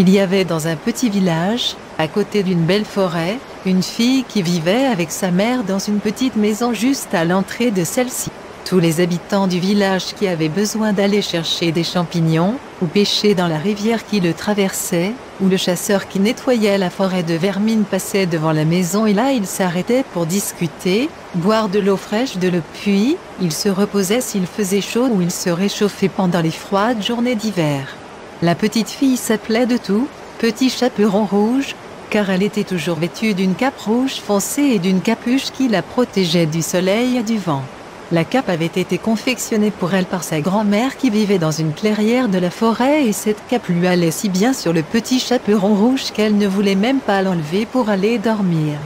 Il y avait dans un petit village, à côté d'une belle forêt, une fille qui vivait avec sa mère dans une petite maison juste à l'entrée de celle-ci. Tous les habitants du village qui avaient besoin d'aller chercher des champignons, ou pêcher dans la rivière qui le traversait, ou le chasseur qui nettoyait la forêt de vermine passaient devant la maison et là ils s'arrêtaient pour discuter, boire de l'eau fraîche de l'eau puis, ils se reposaient s'il faisait chaud ou ils se réchauffaient pendant les froides journées d'hiver. La petite fille s'appelait de tout, Petit Chaperon Rouge, car elle était toujours vêtue d'une cape rouge foncée et d'une capuche qui la protégeait du soleil et du vent. La cape avait été confectionnée pour elle par sa grand-mère qui vivait dans une clairière de la forêt et cette cape lui allait si bien sur le petit chaperon rouge qu'elle ne voulait même pas l'enlever pour aller dormir.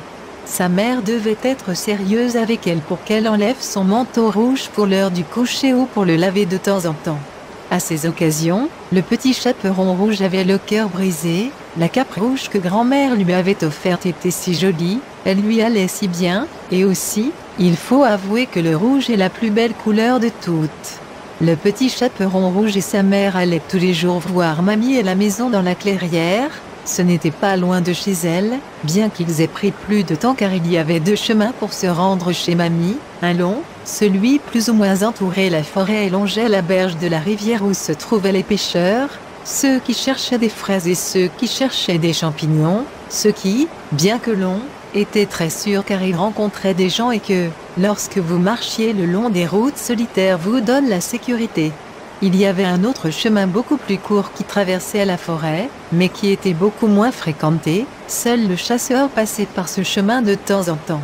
Sa mère devait être sérieuse avec elle pour qu'elle enlève son manteau rouge pour l'heure du coucher ou pour le laver de temps en temps. À ces occasions, le petit chaperon rouge avait le cœur brisé, la cape rouge que grand-mère lui avait offerte était si jolie, elle lui allait si bien, et aussi, il faut avouer que le rouge est la plus belle couleur de toutes. Le petit chaperon rouge et sa mère allaient tous les jours voir mamie à la maison dans la clairière, ce n'était pas loin de chez elle, bien qu'ils aient pris plus de temps car il y avait 2 chemins pour se rendre chez mamie, un long, celui plus ou moins entouré la forêt et longeait la berge de la rivière où se trouvaient les pêcheurs, ceux qui cherchaient des fraises et ceux qui cherchaient des champignons, ceux qui, bien que long, étaient très sûrs car ils rencontraient des gens et que, lorsque vous marchiez le long des routes solitaires vous donne la sécurité. Il y avait un autre chemin beaucoup plus court qui traversait la forêt, mais qui était beaucoup moins fréquenté, seul le chasseur passait par ce chemin de temps en temps.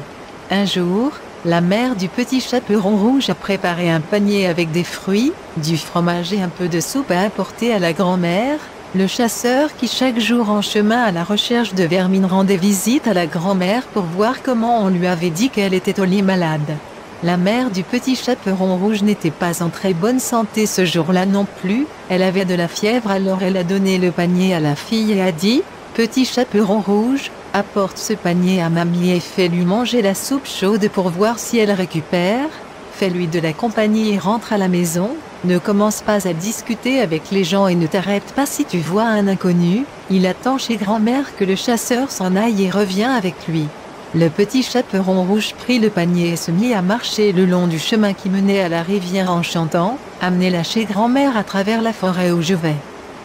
Un jour, la mère du petit chaperon rouge a préparé un panier avec des fruits, du fromage et un peu de soupe à apporter à la grand-mère. Le chasseur qui chaque jour en chemin à la recherche de vermine rendait visite à la grand-mère pour voir comment on lui avait dit qu'elle était au lit malade. La mère du petit chaperon rouge n'était pas en très bonne santé ce jour-là non plus, elle avait de la fièvre alors elle a donné le panier à la fille et a dit « Petit chaperon rouge, apporte ce panier à mamie et fais-lui manger la soupe chaude pour voir si elle récupère, fais-lui de la compagnie et rentre à la maison, ne commence pas à discuter avec les gens et ne t'arrête pas si tu vois un inconnu, il attend chez grand-mère que le chasseur s'en aille et revient avec lui. » Le petit chaperon rouge prit le panier et se mit à marcher le long du chemin qui menait à la rivière en chantant « Amenez-la chez grand-mère à travers la forêt où je vais ».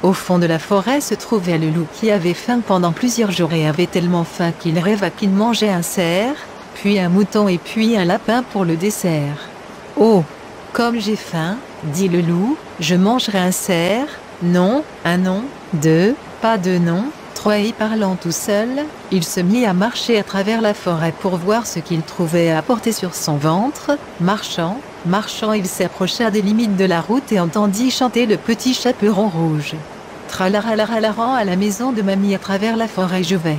Au fond de la forêt se trouvait le loup qui avait faim pendant plusieurs jours et avait tellement faim qu'il rêva qu'il mangeait un cerf, puis un mouton et puis un lapin pour le dessert. « Oh, comme j'ai faim, dit le loup, je mangerai un cerf, non, un non, 2, pas de non. » 3 et parlant tout seul, il se mit à marcher à travers la forêt pour voir ce qu'il trouvait à porter sur son ventre. Marchant, il s'approcha des limites de la route et entendit chanter le petit chaperon rouge. Tralaralararan à la maison de mamie à travers la forêt je vais.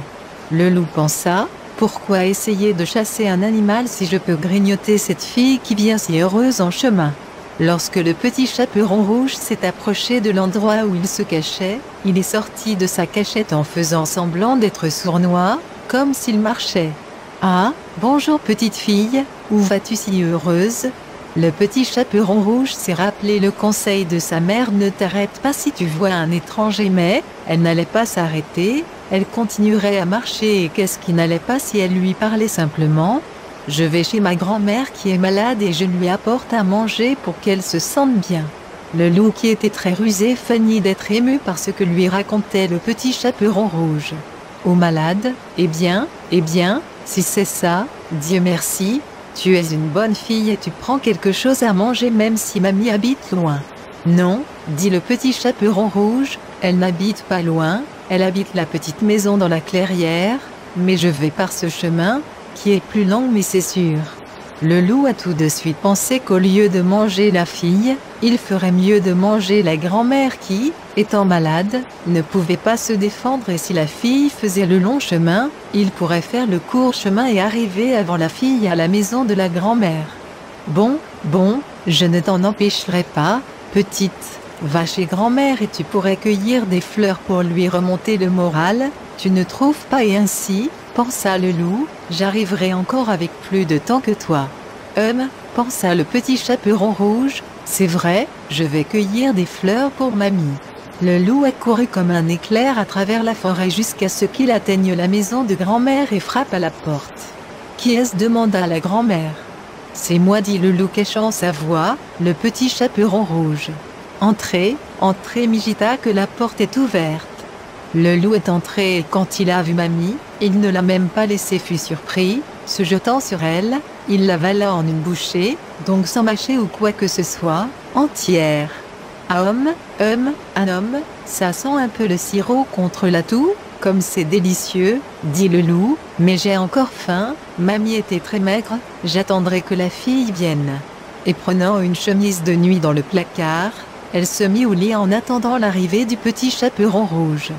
Le loup pensa, pourquoi essayer de chasser un animal si je peux grignoter cette fille qui vient si heureuse en chemin? Lorsque le petit chaperon rouge s'est approché de l'endroit où il se cachait, il est sorti de sa cachette en faisant semblant d'être sournois, comme s'il marchait. « Ah, bonjour petite fille, où vas-tu si heureuse ?» Le petit chaperon rouge s'est rappelé le conseil de sa mère « Ne t'arrête pas si tu vois un étranger » mais, elle n'allait pas s'arrêter, elle continuerait à marcher et qu'est-ce qui n'allait pas si elle lui parlait simplement ? Je vais chez ma grand-mère qui est malade et je lui apporte à manger pour qu'elle se sente bien. Le loup qui était très rusé feignit d'être ému par ce que lui racontait le petit chaperon rouge. Ô malade, eh bien, si c'est ça, Dieu merci, tu es une bonne fille et tu prends quelque chose à manger même si mamie habite loin. Non, dit le petit chaperon rouge, elle n'habite pas loin, elle habite la petite maison dans la clairière, mais je vais par ce chemin, qui est plus long mais c'est sûr. Le loup a tout de suite pensé qu'au lieu de manger la fille, il ferait mieux de manger la grand-mère qui, étant malade, ne pouvait pas se défendre et si la fille faisait le long chemin, il pourrait faire le court chemin et arriver avant la fille à la maison de la grand-mère. Bon, je ne t'en empêcherai pas, petite, va chez grand-mère et tu pourrais cueillir des fleurs pour lui remonter le moral, tu ne trouves pas et ainsi, pensa le loup, j'arriverai encore avec plus de temps que toi. Pensa le petit chaperon rouge, c'est vrai, je vais cueillir des fleurs pour mamie. Le loup a couru comme un éclair à travers la forêt jusqu'à ce qu'il atteigne la maison de grand-mère et frappe à la porte. « Qui est-ce » demanda la grand-mère. « C'est moi » dit le loup cachant sa voix, le petit chaperon rouge. « Entrez, entrez » migita que la porte est ouverte. Le loup est entré et quand il a vu mamie, il ne l'a même pas laissé fut surpris, se jetant sur elle, il l'avala en une bouchée, donc sans mâcher ou quoi que ce soit, entière. Ah un homme, ça sent un peu le sirop contre la toux, comme c'est délicieux, dit le loup, mais j'ai encore faim, mamie était très maigre, j'attendrai que la fille vienne. Et prenant une chemise de nuit dans le placard, elle se mit au lit en attendant l'arrivée du petit chaperon rouge.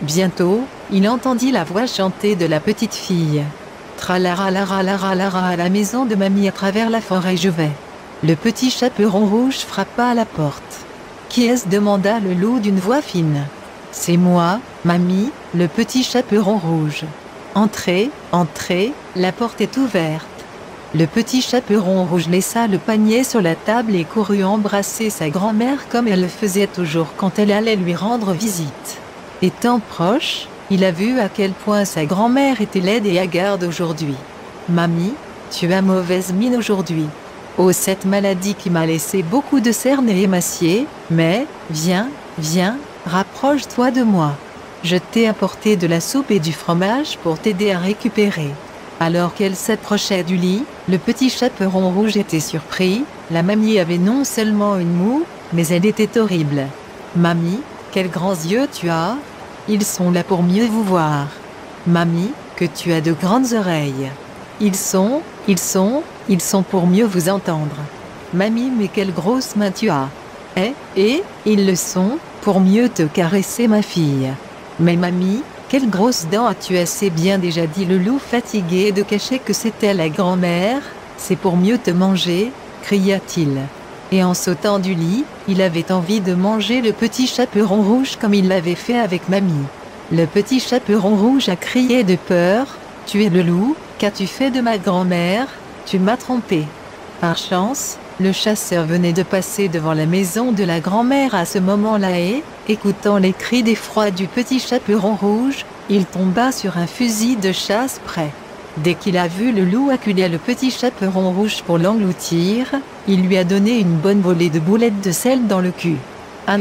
Bientôt, il entendit la voix chanter de la petite fille. Tralaralalara à la maison de mamie à travers la forêt je vais. Le petit chaperon rouge frappa à la porte. Qui est-ce demanda le loup d'une voix fine. C'est moi, mamie, le petit chaperon rouge. Entrez, entrez, la porte est ouverte. Le petit chaperon rouge laissa le panier sur la table et courut embrasser sa grand-mère comme elle le faisait toujours quand elle allait lui rendre visite. Étant proche, il a vu à quel point sa grand-mère était laide et hagarde aujourd'hui. « Mamie, tu as mauvaise mine aujourd'hui. Oh cette maladie qui m'a laissé beaucoup de cernes et émacié, mais, viens, viens, rapproche-toi de moi. Je t'ai apporté de la soupe et du fromage pour t'aider à récupérer. » Alors qu'elle s'approchait du lit, le petit chaperon rouge était surpris, la mamie avait non seulement une moue, mais elle était horrible. « Mamie, quels grands yeux tu as! Ils sont là pour mieux vous voir. Mamie, que tu as de grandes oreilles. Ils sont pour mieux vous entendre. Mamie, mais quelles grosses mains tu as. Et, ils le sont, pour mieux te caresser ma fille. Mais mamie, quelles grosses dents as-tu assez bien déjà dit le loup fatigué de cacher que c'était la grand-mère, c'est pour mieux te manger, cria-t-il. Et en sautant du lit, il avait envie de manger le petit chaperon rouge comme il l'avait fait avec mamie. Le petit chaperon rouge a crié de peur. « Tu es le loup, qu'as-tu fait de ma grand-mère? Tu m'as trompé. » Par chance, le chasseur venait de passer devant la maison de la grand-mère à ce moment-là et, écoutant les cris d'effroi du petit chaperon rouge, il tomba sur un fusil de chasse prêt. Dès qu'il a vu le loup acculer le petit chaperon rouge pour l'engloutir, il lui a donné une bonne volée de boulettes de sel dans le cul. « Ah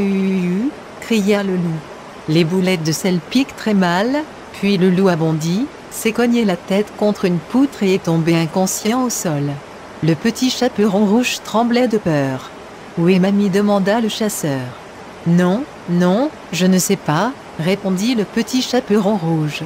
cria le loup. Les boulettes de sel piquent très mal, puis le loup a bondi, s'est cogné la tête contre une poutre et est tombé inconscient au sol. Le petit chaperon rouge tremblait de peur. « Où est mamie » demanda le chasseur. « Non, non, je ne sais pas » répondit le petit chaperon rouge.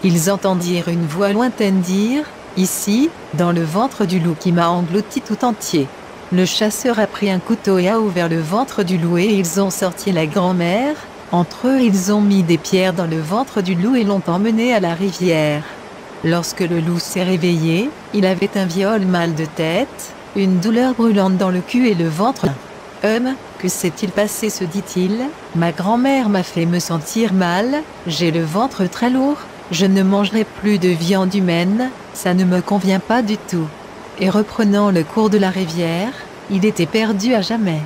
Ils entendirent une voix lointaine dire « Ici, dans le ventre du loup qui m'a englouti tout entier. » Le chasseur a pris un couteau et a ouvert le ventre du loup et ils ont sorti la grand-mère. Entre eux ils ont mis des pierres dans le ventre du loup et l'ont emmené à la rivière. Lorsque le loup s'est réveillé, il avait un viol mal de tête, une douleur brûlante dans le cul et le ventre. « Que s'est-il passé ?» se dit-il. « Ma grand-mère m'a fait me sentir mal, j'ai le ventre très lourd. Je ne mangerai plus de viande humaine, ça ne me convient pas du tout. » Et reprenant le cours de la rivière, il était perdu à jamais.